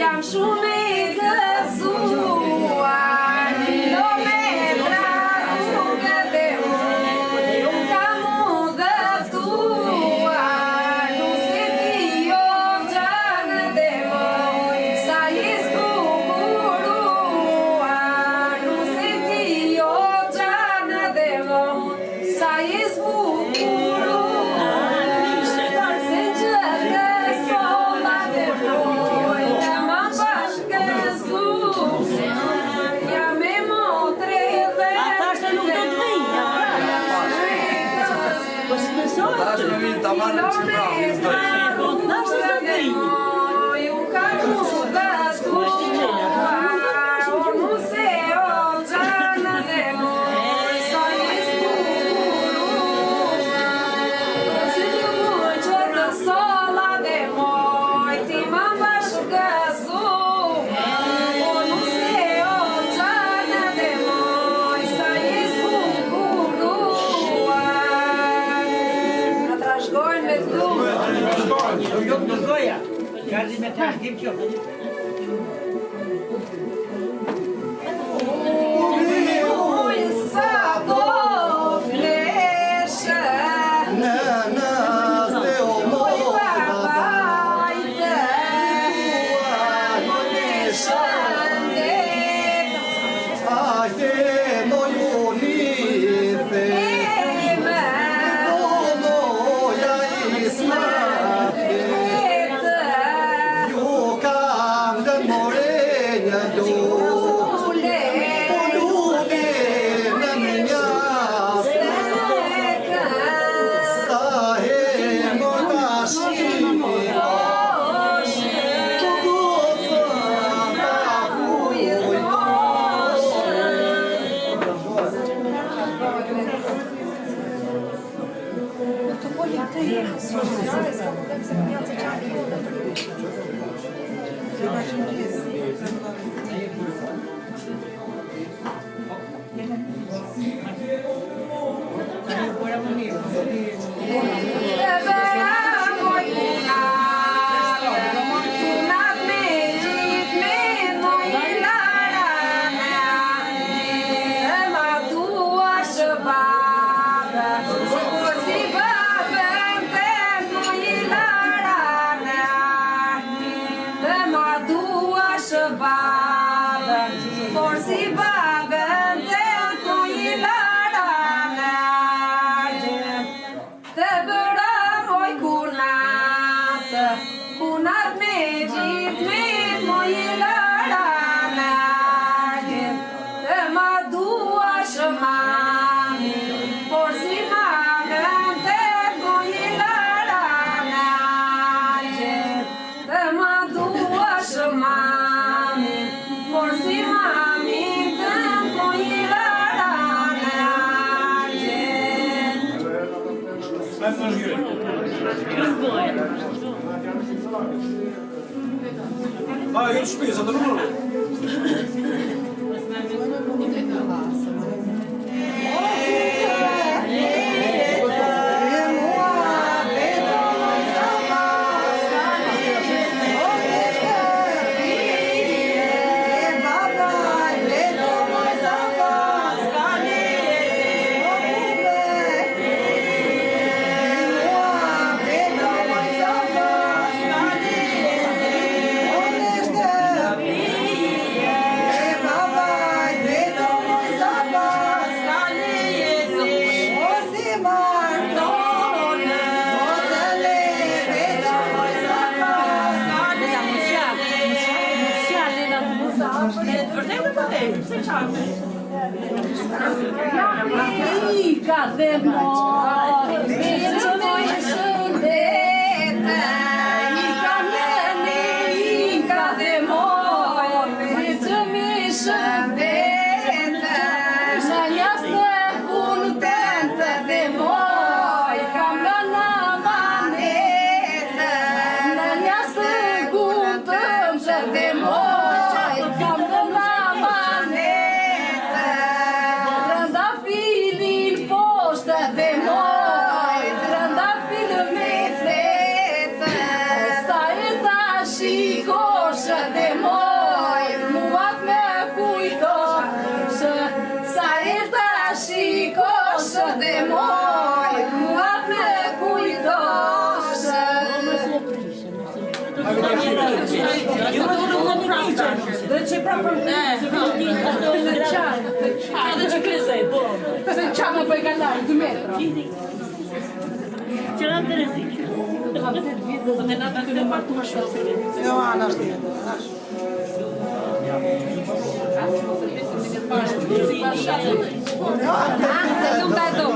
Jam shumë I gëzuar, kilometra rrugë dhe unë kam udhëtuar, nuk se ti jo gjanë dhe moj, sa I zbukuruar, nuk se ti jo gjanë dhe moj, sa I zbukuruar, se gjërë sola dhe moj, të ma bashkëzu, jam e motre dhe Ata se nuk do të vinë, po s'mesoj Ata është me vinë të marrë që bravo, Jo të goja, gardhi me të ashtim që Ah, eu te fiz, eu tô no mundo. Ka dhe moj, vetë moj shëndete, I ka njëni, I ka dhe moj, vetë mi shëndete, në jasë punë tente dhe moj, kam në manete, në jasë punë tente dhe moj, kam në manete, rënda filin poshtë dhe moj, rënda filë me flete, sa e ta shikoshë dhe moj, Dhe që prapër në qanë. Edhe që krizaj, po. Se qanë për e kalarë, 2 metra. Që në të rezik. Po të nga të këtë partu më shumë. Jo, anë është tjetë. Dhe nuk da e do.